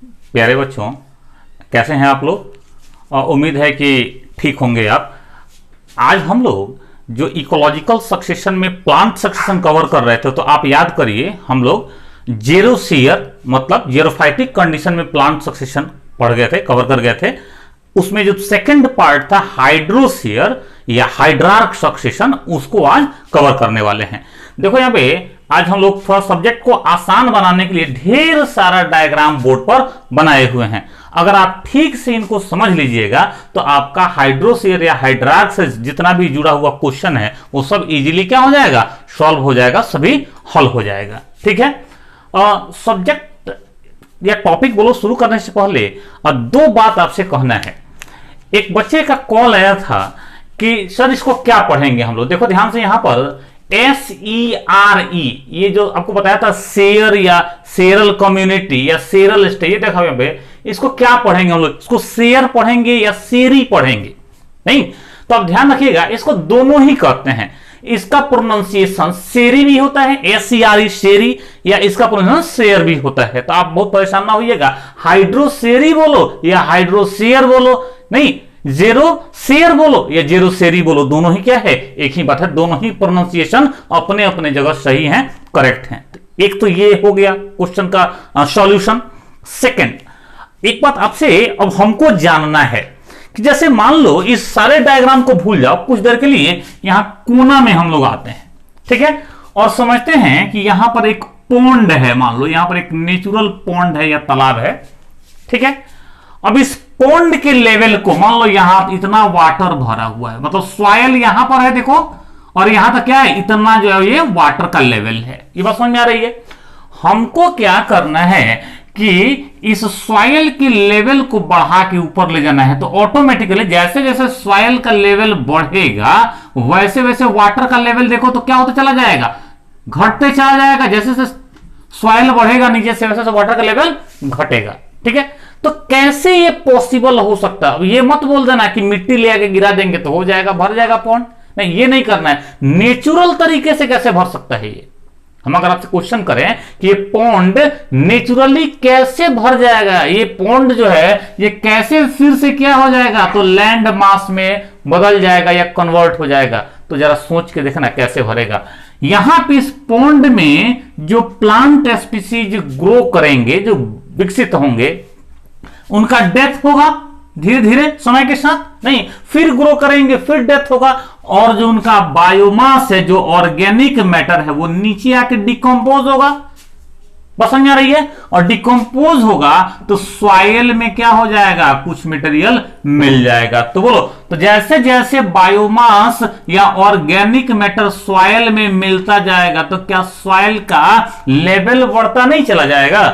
प्यारे बच्चों, कैसे हैं आप लोग? उम्मीद है कि ठीक होंगे आप। आज हम लोग जो इकोलॉजिकल सक्सेशन में प्लांट सक्सेशन कवर कर रहे थे, तो आप याद करिए हम लोग जेरोसियर मतलब जेरोफाइटिक कंडीशन में प्लांट सक्सेशन पढ़ गए थे, कवर कर गए थे। उसमें जो सेकंड पार्ट था हाइड्रोसियर या हाइड्रार्क सक्सेशन, उसको आज कवर करने वाले हैं। देखो यहाँ पे आज हम लोग थोड़ा सब्जेक्ट को आसान बनाने के लिए ढेर सारा डायग्राम बोर्ड पर बनाए हुए हैं। अगर आप ठीक से इनको समझ लीजिएगा तो आपका हाइड्रोसियर या हाइड्रार्क से जितना भी जुड़ा हुआ क्वेश्चन है वो सब इजीली क्या हो जाएगा, सॉल्व हो जाएगा, सभी हल हो जाएगा। ठीक है। सब्जेक्ट या टॉपिक बोलो शुरू करने से पहले दो बात आपसे कहना है। एक बच्चे का कॉल आया था कि सर इसको क्या पढ़ेंगे हम लोग। देखो ध्यान से, यहां पर SERE ये जो आपको बताया था शेयर या शेरल कम्युनिटी या शेरल स्टेट, ये देखा यहाँ पे, इसको क्या पढ़ेंगे हम लोग? इसको शेयर पढ़ेंगे या शेरी पढ़ेंगे? नहीं, तो आप ध्यान रखिएगा, इसको दोनों ही कहते हैं। इसका प्रोनाउंसिएशन शेरी भी होता है, SERE शेरी, या इसका प्रोनाउंसिएशन शेयर भी होता है। तो आप बहुत परेशान ना होइएगा, हाइड्रोशेरी बोलो या हाइड्रोशेयर बोलो, नहीं जेरो शेयर बोलो या जेरो शेरी बोलो, दोनों ही क्या है, एक ही बात है। दोनों ही प्रोनाउंसिएशन अपने अपने जगह सही हैं, करेक्ट हैं। एक तो ये हो गया क्वेश्चन का सॉल्यूशन। सेकंड, एक बात आपसे अब हमको जानना है कि जैसे मान लो इस सारे डायग्राम को भूल जाओ, कुछ देर के लिए यहां कोना में हम लोग आते हैं, ठीक है, और समझते हैं कि यहां पर एक पॉन्ड है। मान लो यहां पर एक नेचुरल पॉन्ड है या तालाब है, ठीक है। अब इस पॉन्ड के लेवल को मान लो यहां इतना वाटर भरा हुआ है, मतलब सॉइल यहां पर है देखो, और यहां तक क्या है, इतना जो है ये वाटर का लेवल है। ये बात समझ में आ रही है? हमको क्या करना है कि इस सॉइल के लेवल को बढ़ा के ऊपर ले जाना है। तो ऑटोमेटिकली जैसे जैसे सॉइल का लेवल बढ़ेगा वैसे वैसे वाटर का लेवल देखो तो क्या होता चला जाएगा, घटते चला जाएगा। जैसे जैसे सॉइल बढ़ेगा नीचे से वैसे वाटर का लेवल घटेगा, ठीक है। तो कैसे ये पॉसिबल हो सकता है? अब ये मत बोल देना कि मिट्टी ले आके गिरा देंगे तो हो जाएगा, भर जाएगा पॉन्ड। नहीं, ये नहीं करना है। नेचुरल तरीके से कैसे भर सकता है ये? हम अगर आपसे क्वेश्चन करें कि ये पॉन्ड नेचुरली कैसे भर जाएगा, ये पॉन्ड जो है ये कैसे फिर से क्या हो जाएगा, तो लैंड मास में बदल जाएगा या कन्वर्ट हो जाएगा। तो जरा सोच के देखना कैसे भरेगा। यहां पे इस पॉन्ड में जो प्लांट स्पीसीज ग्रो करेंगे, जो विकसित होंगे, उनका डेथ होगा धीरे धीरे समय के साथ, नहीं फिर ग्रो करेंगे, फिर डेथ होगा, और जो उनका बायोमास है, जो ऑर्गेनिक मैटर है, वो नीचे आके डिकम्पोज होगा। बस समझ आ रही है? और डिकम्पोज होगा तो सॉइल में क्या हो जाएगा, कुछ मटेरियल मिल जाएगा। तो बोलो, तो जैसे जैसे बायोमास या ऑर्गेनिक मैटर सॉइल में मिलता जाएगा तो क्या सॉइल का लेवल बढ़ता नहीं चला जाएगा?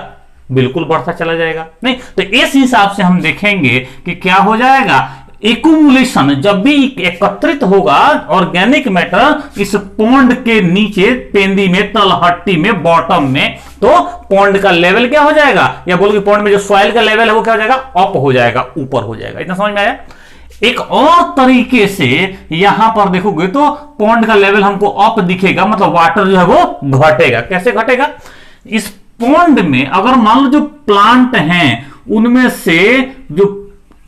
बिल्कुल बढ़ता चला जाएगा। नहीं, तो इस हिसाब से हम देखेंगे कि क्या हो जाएगा, एक्यूमुलेशन जब भी एकत्रित होगा ऑर्गेनिक मैटर इस पॉन्ड के नीचे, पेंदी में, तलहट्टी में, बॉटम में, तो पॉन्ड का लेवल क्या हो जाएगा, या बोलो कि पॉन्ड में जो सॉइल का लेवल है वो क्या हो जाएगा, अप हो जाएगा, ऊपर हो जाएगा। इतना समझ में आया? एक और तरीके से यहां पर देखोगे तो पॉन्ड का लेवल हमको अप दिखेगा, मतलब वाटर जो है वो घटेगा। कैसे घटेगा? इस पॉन्ड में अगर मान लो जो प्लांट हैं उनमें से जो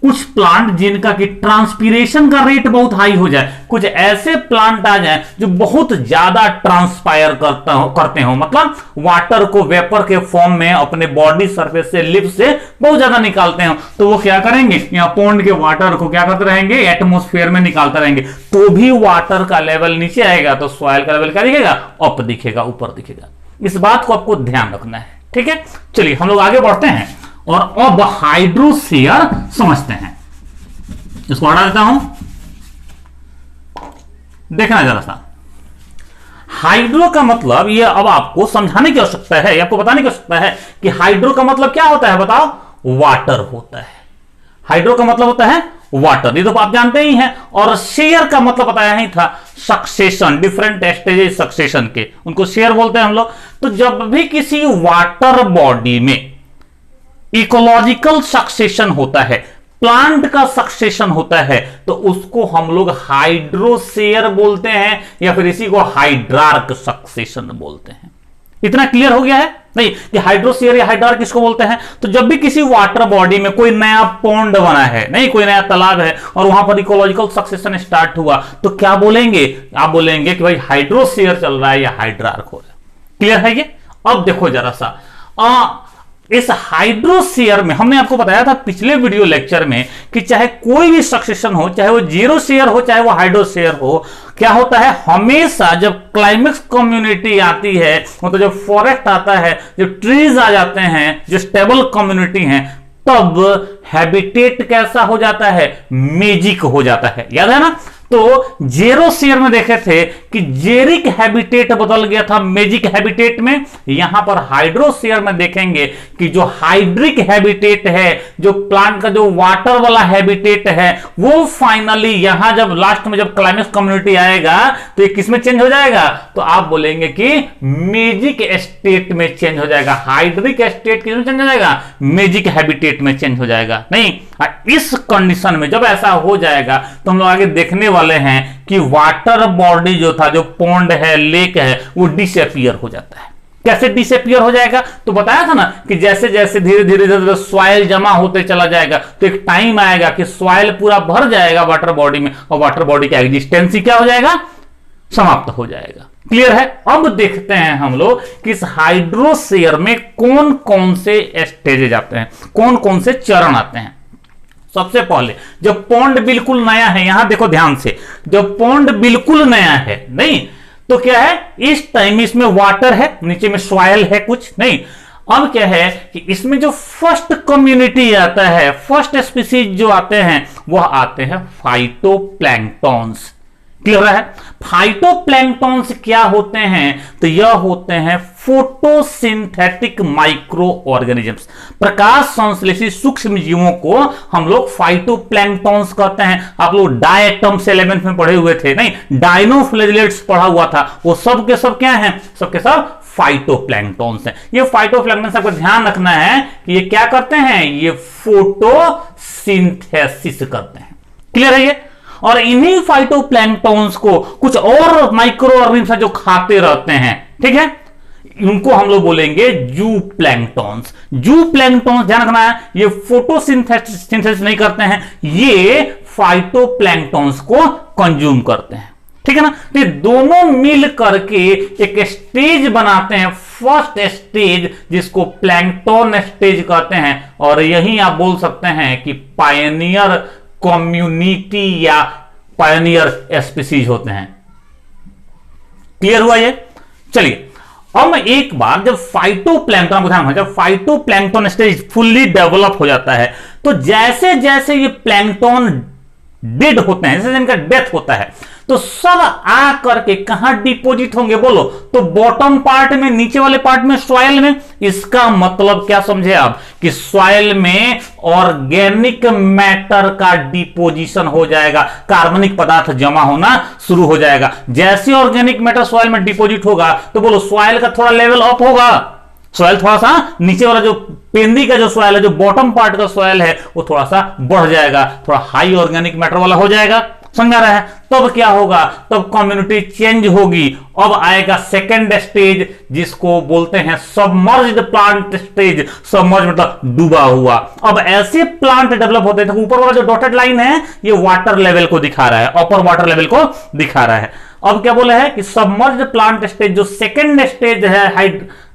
कुछ प्लांट जिनका कि ट्रांसपीरेशन का रेट बहुत हाई हो जाए, कुछ ऐसे प्लांट आ जाए जो बहुत ज्यादा ट्रांसपायर करते हो, मतलब वाटर को वेपर के फॉर्म में अपने बॉडी सरफेस से, लिप्स से बहुत ज्यादा निकालते हो, तो वो क्या करेंगे, यहाँ पॉन्ड के वाटर को क्या करते रहेंगे, एटमोस्फेयर में निकालते रहेंगे, तो भी वाटर का लेवल नीचे आएगा, तो सॉइल का लेवल क्या दिखेगा, अप दिखेगा, ऊपर दिखेगा। इस बात को आपको ध्यान रखना है, ठीक है। चलिए हम लोग आगे बढ़ते हैं और अब हाइड्रोसियर समझते हैं। इसको हटा देता हूं, देखना जरा सा। हाइड्रो का मतलब ये अब आपको समझाने की आवश्यकता है, आपको बताने की आवश्यकता है कि हाइड्रो का मतलब क्या होता है, बताओ? वाटर होता है। हाइड्रो का मतलब होता है वाटर, ये तो आप जानते ही हैं। और शेयर का मतलब बताया ही था, सक्सेशन, डिफरेंट स्टेजेस सक्सेशन के, उनको शेयर बोलते हैं हम लोग। तो जब भी किसी वाटर बॉडी में इकोलॉजिकल सक्सेशन होता है, प्लांट का सक्सेशन होता है, तो उसको हम लोग हाइड्रोशेयर बोलते हैं, या फिर इसी को हाइड्रार्क सक्सेशन बोलते हैं। इतना क्लियर हो गया है? नहीं कि हाइड्रोस्फीयर या हाइड्रार किसको बोलते हैं? तो जब भी किसी वाटर बॉडी में कोई नया पॉन्ड बना है, नहीं कोई नया तालाब है और वहां पर इकोलॉजिकल सक्सेशन स्टार्ट हुआ, तो क्या बोलेंगे? आप बोलेंगे कि भाई हाइड्रोस्फीयर चल रहा है या हाइड्रार्क हो रहा है। क्लियर है ये? अब देखो जरा सा इस हाइड्रोस्फीयर में हमने आपको बताया था पिछले वीडियो लेक्चर में कि चाहे कोई भी सक्सेशन हो, चाहे वो जीरोस्फीयर हो चाहे वो हाइड्रोस्फीयर हो, क्या होता है हमेशा जब क्लाइमेक्स कम्युनिटी आती है, मतलब जब फॉरेस्ट आता है, जब ट्रीज आ जाते हैं, जो स्टेबल कम्युनिटी है, तब हैबिटेट कैसा हो जाता है? मेजिक हो जाता है। याद है ना? तो जेरोस्फीयर में देखे थे कि जेरिक हैबिटेट बदल गया था मेजिक हैबिटेट में। यहां पर हाइड्रोस्फीयर में देखेंगे कि जो हाइड्रिक हैबिटेट है, जो प्लांट का जो वाटर वाला हैबिटेट है, वो फाइनली यहां जब लास्ट में जब क्लाइमेक्स कम्युनिटी आएगा तो ये किस में चेंज हो जाएगा? तो आप बोलेंगे कि मेजिक स्टेट में चेंज हो जाएगा। हाइड्रिक स्टेट किस में चेंज हो जाएगा? मेजिक हैबिटेट में चेंज हो जाएगा। नहीं, इस कंडीशन में जब ऐसा हो जाएगा तो हम लोग आगे देखने वाले हैं कि वाटर बॉडी जो था, जो पॉन्ड है, लेक है, वो डिसअपीयर हो जाता है। कैसे डिसअपीयर हो जाएगा? तो बताया था ना कि जैसे जैसे धीरे धीरे सॉइल जमा होते चला जाएगा तो एक टाइम आएगा कि सॉइल पूरा भर जाएगा वाटर बॉडी में और वाटर बॉडी का एग्जिस्टेंस ही क्या हो जाएगा? समाप्त हो जाएगा। क्लियर है? अब देखते हैं हम लोग कि इस हाइड्रोस्फीयर में कौन कौन से स्टेजेज आते हैं, कौन कौन से चरण आते हैं। सबसे पहले जब पॉन्ड बिल्कुल नया है, यहां देखो ध्यान से, जब पॉन्ड बिल्कुल नया है, नहीं तो क्या है, इस टाइम इसमें वाटर है, नीचे में सॉइल है कुछ, नहीं। अब क्या है कि इसमें जो फर्स्ट कम्युनिटी आता है, फर्स्ट स्पीसीज जो आते हैं, वह आते हैं फाइटोप्लैंक्टॉन्स। क्लियर है? फाइटोप्लैंक्टॉन्स क्या होते हैं? तो यह होते हैं फोटोसिंथेटिक माइक्रो ऑर्गेनिजम्स। प्रकाश संश्लेषी सूक्ष्म जीवों को हम लोग फाइटोप्लैंक्टॉन्स कहते हैं। आप लोग डायटम्स 11th में पढ़े हुए थे, नहीं, डायनोफ्लैजिलेट्स पढ़ा हुआ था, वो सब के सब क्या हैं? सबके सब फाइटोप्लैंक्टॉन्स हैं। ये फाइटोप्लैंक्टॉन्स आपको ध्यान रखना है कि ये क्या करते हैं? ये फोटोसिंथेसिस करते हैं। क्लियर है ये? और इन्हीं फाइटोप्लैंक्टॉन्स को कुछ और माइक्रो ऑर्गेनिज्म जो खाते रहते हैं, ठीक है, उनको हम लोग बोलेंगे जूप्लैंक्टॉन्स। जूप्लैंक्टॉन्स ध्यान रखना है, ये फोटोसिंथेसिस नहीं करते हैं, ये फाइटोप्लैंक्टॉन्स को कंज्यूम करते हैं। ठीक है ना? तो ये दोनों मिल करके एक स्टेज बनाते हैं, फर्स्ट स्टेज, जिसको प्लैंक्टन स्टेज कहते हैं। और यही आप बोल सकते हैं कि पायनियर कम्युनिटी या पायनियर स्पीसीज होते हैं। क्लियर हुआ ये? चलिए, अब एक बार जब फाइटोप्लैंक्टन को ध्यान, जब फाइटोप्लैंक्टन स्टेज फुल्ली डेवलप हो जाता है, तो जैसे जैसे ये प्लैंक्टन डेड होते हैं, जैसे इनका डेथ होता है, तो सब आ करके कहां डिपोजिट होंगे बोलो? तो बॉटम पार्ट में, नीचे वाले पार्ट में, सॉइल में। इसका मतलब क्या समझे आप? कि सॉइल में ऑर्गेनिक मैटर का डिपोजिशन हो जाएगा, कार्बनिक पदार्थ जमा होना शुरू हो जाएगा। जैसे ऑर्गेनिक मैटर सॉइल में डिपोजिट होगा तो बोलो सॉइल का थोड़ा लेवल अप होगा, सॉइल थोड़ा सा नीचे वाला जो पेंदी का जो सॉइल है, जो बॉटम पार्ट का सॉइल है, वो थोड़ा सा बढ़ जाएगा, थोड़ा हाई ऑर्गेनिक मैटर वाला हो जाएगा। समझा रहा है? तब क्या होगा? तब कम्युनिटी चेंज होगी। अब आएगा सेकेंड स्टेज, जिसको बोलते हैं सबमर्ज्ड प्लांट स्टेज। सबमर्ज मतलब डूबा हुआ। अब ऐसे प्लांट डेवलप होते हैं, तो ऊपर वाला जो डॉटेड लाइन है, ये वाटर लेवल को दिखा रहा है, अपर वाटर लेवल को दिखा रहा है। अब क्या बोला है कि सबमर्ज्ड प्लांट स्टेज, जो सेकेंड स्टेज है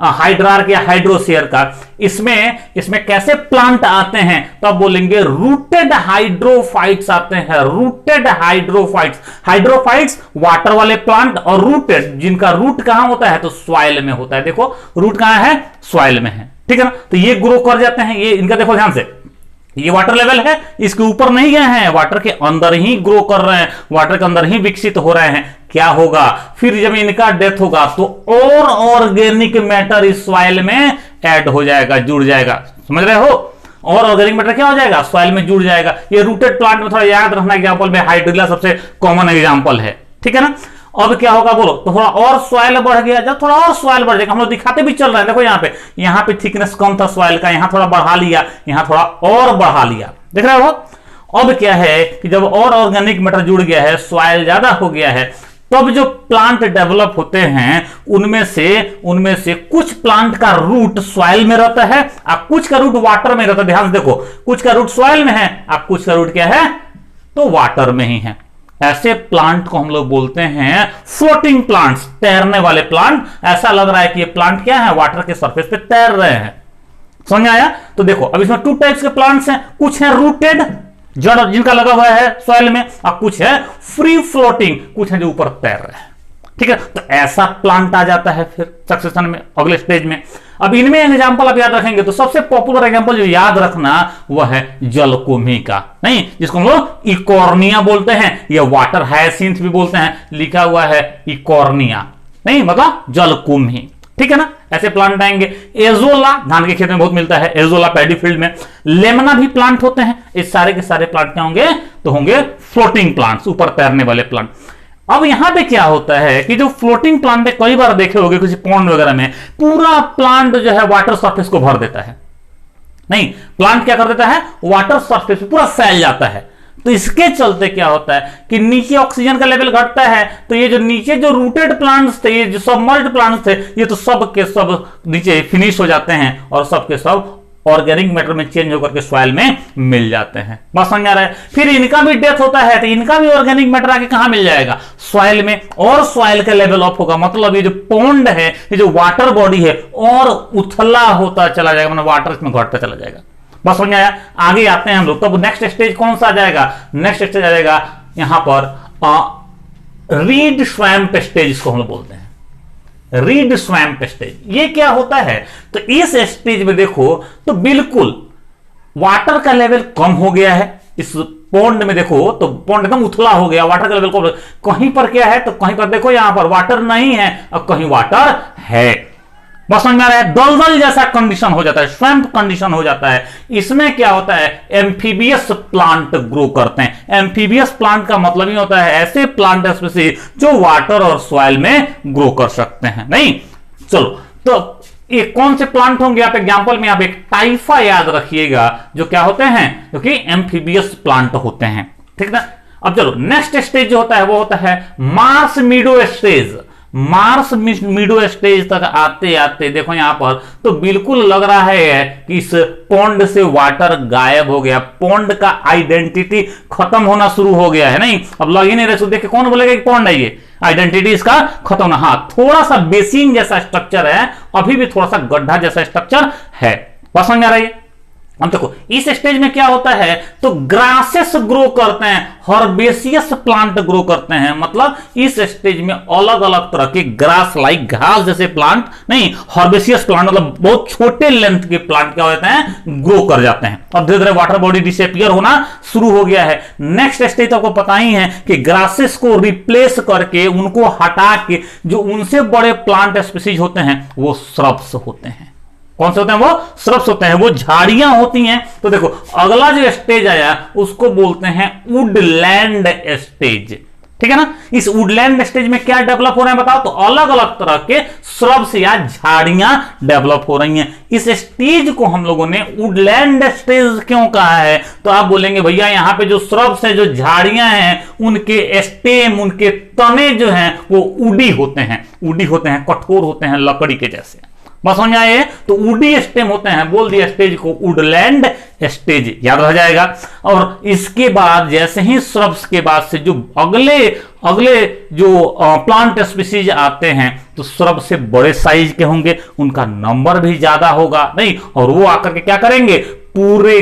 हाइड्रार्क या हाइड्रोस्फीयर का, इसमें कैसे प्लांट आते हैं? तो अब बोलेंगे रूटेड हाइड्रोफाइट्स आते हैं। रूटेड हाइड्रोफाइट्स, हाइड्रोफाइट्स वाटर वाले प्लांट, और रूटेड, जिनका रूट कहां होता है? तो सॉइल में होता है। देखो रूट कहां है? सॉइल में है। ठीक है ना? तो ये ग्रो कर जाते हैं। ये इनका देखो ध्यान से, ये वाटर लेवल है, इसके ऊपर नहीं गए हैं, वाटर के अंदर ही ग्रो कर रहे हैं, वाटर के अंदर ही विकसित हो रहे हैं। क्या होगा फिर जब इनका डेथ होगा? तो और ऑर्गेनिक मैटर इस सॉइल में ऐड हो जाएगा, जुड़ जाएगा। समझ रहे हो? और ऑर्गेनिक मैटर क्या हो जाएगा? सॉइल में जुड़ जाएगा। ये रूटेड प्लांट में थोड़ा याद रखना एग्जांपल में हाइड्रिला सबसे कॉमन एग्जांपल है। ठीक है ना? अब क्या होगा बोलो? तो थोड़ा और सॉइल बढ़ गया। जब थोड़ा और सॉइल बढ़ जाएगा, हम लोग दिखाते भी चल रहे हैं, देखो यहाँ पे थिकनेस कम था सॉइल का, यहाँ थोड़ा बढ़ा लिया, यहाँ थोड़ा और बढ़ा लिया। देख रहे हो? अब क्या है कि जब और ऑर्गेनिक मैटर जुड़ गया है, सॉइल ज्यादा हो गया है, तब जो प्लांट डेवलप होते हैं उनमें से कुछ प्लांट का रूट सॉइल में रहता है और कुछ का रूट वाटर में रहता है। ध्यान से देखो, कुछ का रूट सॉइल में है और कुछ का रूट क्या है तो वाटर में ही है। ऐसे प्लांट को हम लोग बोलते हैं फ्लोटिंग प्लांट्स, तैरने वाले प्लांट। ऐसा लग रहा है कि ये प्लांट क्या है, वाटर के सरफेस पे तैर रहे हैं। समझ आया? तो देखो अब इसमें 2 टाइप्स के प्लांट्स हैं, कुछ है रूटेड जड़ जिनका लगा हुआ है सॉइल में, और कुछ है फ्री फ्लोटिंग, कुछ है जो ऊपर तैर रहे हैं। ठीक है, तो ऐसा प्लांट आ जाता है फिर सक्सेशन में अगले स्टेज में। अब इनमें एग्जांपल आप याद रखेंगे तो सबसे पॉपुलर एग्जांपल जो याद रखना वह है जलकुंभी का, नहीं जिसको हम लोग इकॉर्निया बोलते हैं या वाटर हायसिंथ भी बोलते हैं, लिखा हुआ है इकॉर्निया, नहीं मतलब जलकुंभी। ठीक है ना, ऐसे प्लांट आएंगे। एजोला धान के खेत में बहुत मिलता है, एजोला पैडी फील्ड में। लेमना भी प्लांट होते हैं। इस सारे के सारे प्लांट क्या होंगे तो होंगे फ्लोटिंग प्लांट्स, ऊपर तैरने वाले प्लांट। अब यहां पे क्या होता है कि जो फ्लोटिंग प्लांट है, कई बार देखे होंगे किसी पॉन्ड वगैरह में, पूरा प्लांट जो है वाटर सरफेस को भर देता है। नहीं, प्लांट क्या कर देता है, वाटर सरफेस पे पूरा फैल जाता है। तो इसके चलते क्या होता है कि नीचे ऑक्सीजन का लेवल घटता है, तो ये जो नीचे जो रूटेड प्लांट्स थे, ये जो सबमर्ज्ड प्लांट्स थे, ये तो सब के सब नीचे फिनिश हो जाते हैं और सब के सब ऑर्गेनिक मैटर में चेंज होकर के सॉइल में मिल जाते हैं। बस समझ आ रहा है? फिर इनका भी डेथ होता है तो इनका भी ऑर्गेनिक मैटर आके कहां मिल जाएगा, सॉइल में, और सॉइल का लेवल अप होगा। मतलब ये जो पॉन्ड है, ये जो वाटर बॉडी है और उथला होता चला जाएगा, मतलब वाटर इसमें घटता चला जाएगा। बस समझ आया? आगे आते हैं हम लोग। तब नेक्स्ट स्टेज कौन सा आ जाएगा, नेक्स्ट स्टेज आ जाएगा यहां पर रीड स्वैम्प स्टेज, इसको हम लोग बोलते हैं रीड स्वैम्प स्टेज। ये क्या होता है तो इस स्टेज में देखो तो बिल्कुल वाटर का लेवल कम हो गया है। इस पॉन्ड में देखो तो पॉन्ड एकदम उथला हो गया, वाटर का लेवल कम। कहीं पर क्या है तो कहीं पर देखो यहां पर वाटर नहीं है और कहीं वाटर है। बस समझ में आ रहा है? दलदल जैसा कंडीशन हो जाता है, स्वैम्प कंडीशन हो जाता है। इसमें क्या होता है, एम्फीबियस प्लांट ग्रो करते हैं। एम्फीबियस प्लांट का मतलब ही होता है ऐसे प्लांट स्पीसीज जो वाटर और सॉइल में ग्रो कर सकते हैं। नहीं, चलो तो ये कौन से प्लांट होंगे, आप एग्जांपल में आप एक टाइफा याद रखिएगा, जो क्या होते हैं, जो कि एम्फीबियस प्लांट होते हैं। ठीक ना? अब चलो नेक्स्ट स्टेज जो होता है वो होता है मार्स मीडो स्टेज। मार्स मीडो स्टेज तक आते आते देखो यहां पर तो बिल्कुल लग रहा है कि इस पॉन्ड से वाटर गायब हो गया, पॉन्ड का आइडेंटिटी खत्म होना शुरू हो गया है। नहीं, अब लग ही नहीं रहे, देख के कौन बोलेगा कि पॉन्ड है ये, आइडेंटिटी इसका खत्म ना। हाँ, थोड़ा सा बेसिन जैसा स्ट्रक्चर है, अभी भी थोड़ा सा गड्ढा जैसा स्ट्रक्चर है। बस समझ आ रही है? हम देखो इस स्टेज में क्या होता है तो ग्रासेस ग्रो करते हैं, हर्बेसियस प्लांट ग्रो करते हैं। मतलब इस स्टेज में अलग अलग तरह के ग्रास लाइक घास जैसे प्लांट, नहीं हर्बेसियस प्लांट मतलब बहुत छोटे लेंथ के प्लांट क्या होते हैं, ग्रो कर जाते हैं। अब धीरे धीरे वाटर बॉडी डिसअपियर होना शुरू हो गया है। नेक्स्ट स्टेज आपको पता ही है कि ग्रासेस को रिप्लेस करके, उनको हटा के जो उनसे बड़े प्लांट स्पीसीज होते हैं वो श्रब्स होते हैं। कौन से होते हैं वो, श्रब्स होते हैं, वो झाड़ियां होती हैं। तो देखो अगला जो स्टेज आया उसको बोलते हैं वुडलैंड स्टेज। ठीक है ना? इस वुडलैंड स्टेज में क्या डेवलप हो रहे हैं बताओ, तो अलग अलग तरह के श्रब्स या झाड़ियां डेवलप हो रही हैं। इस स्टेज को हम लोगों ने वुडलैंड स्टेज क्यों कहा है, तो आप बोलेंगे भैया यहाँ पे जो श्रब्स है, जो झाड़ियां हैं, उनके स्टेम, उनके तने जो हैं वो वुडी होते हैं, वुडी होते हैं, कठोर होते हैं, लकड़ी के जैसे। बस समझ आए? तो वुडी स्टेम होते हैं, बोल दिया स्टेज को वुडलैंड स्टेज, याद रह जाएगा। और इसके बाद जैसे ही श्रब्स के बाद से जो अगले जो प्लांट स्पीसीज आते हैं तो श्रब से बड़े साइज के होंगे, उनका नंबर भी ज्यादा होगा। नहीं, और वो आकर के क्या करेंगे, पूरे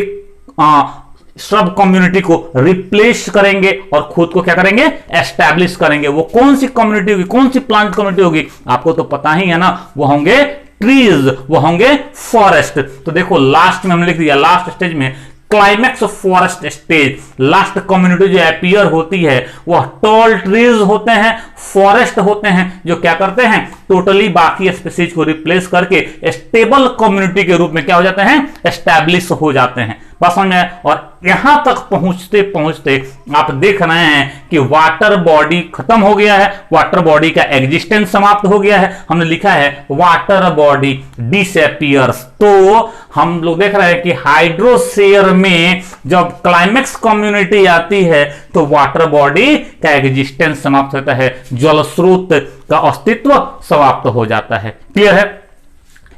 श्रब कम्युनिटी को रिप्लेस करेंगे और खुद को क्या करेंगे, एस्टैब्लिश करेंगे। वो कौन सी कम्युनिटी होगी, कौन सी प्लांट कम्युनिटी होगी, आपको तो पता ही है ना, वो होंगे ट्रीज, वो होंगे फॉरेस्ट। तो देखो लास्ट में हमने लिख दिया, लास्ट स्टेज में climax forest stage, last community जो अपीयर होती है वह टॉल ट्रीज होते हैं, फॉरेस्ट होते हैं, जो क्या करते हैं, टोटली बाकी स्पीसीज को रिप्लेस करके स्टेबल कम्युनिटी के रूप में क्या हो जाते हैं, एस्टैब्लिश हो जाते हैं। बस समझ में। और यहां तक पहुंचते पहुंचते आप देख रहे हैं कि वाटर बॉडी खत्म हो गया है, वाटर बॉडी का एग्जिस्टेंस समाप्त हो गया है। हमने लिखा है वाटर बॉडी डिसअपियर्स। तो हम लोग देख रहे हैं कि हाइड्रोस्फीयर में जब क्लाइमेक्स कम्युनिटी आती है तो वाटर बॉडी का एग्जिस्टेंस समाप्त होता है, जल स्रोत का अस्तित्व समाप्त हो जाता है। क्लियर है?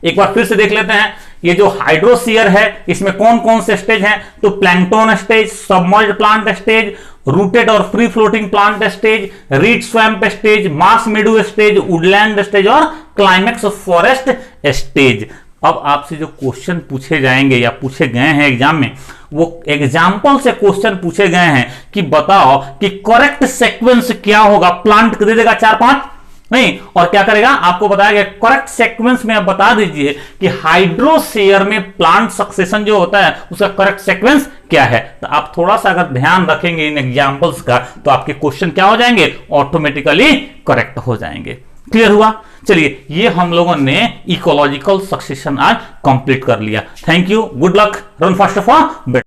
एक बार फिर से देख लेते हैं ये जो हाइड्रोस्फीयर है इसमें कौन कौन से स्टेज हैं। तो plankton stage, submerged plant stage, rooted और free floating plant stage, reed swamp stage, moss meadow stage, woodland stage और क्लाइमेक्स फॉरेस्ट स्टेज। अब आपसे जो क्वेश्चन पूछे जाएंगे या पूछे गए हैं एग्जाम में, वो एग्जाम्पल से क्वेश्चन पूछे गए हैं कि बताओ कि करेक्ट सीक्वेंस क्या होगा। प्लांट दे देगा 4-5 नहीं, और क्या करेगा आपको बताया गया करेक्ट सीक्वेंस में। आप बता दीजिए कि हाइड्रोस्फीयर में प्लांट सक्सेशन जो होता है उसका करेक्ट सीक्वेंस क्या है। तो आप थोड़ा सा अगर ध्यान रखेंगे इन एग्जांपल्स का तो आपके क्वेश्चन क्या हो जाएंगे, ऑटोमेटिकली करेक्ट हो जाएंगे। क्लियर हुआ? चलिए, ये हम लोगों ने इकोलॉजिकल सक्सेशन आज कंप्लीट कर लिया। Thank you, good luck, run fast for better.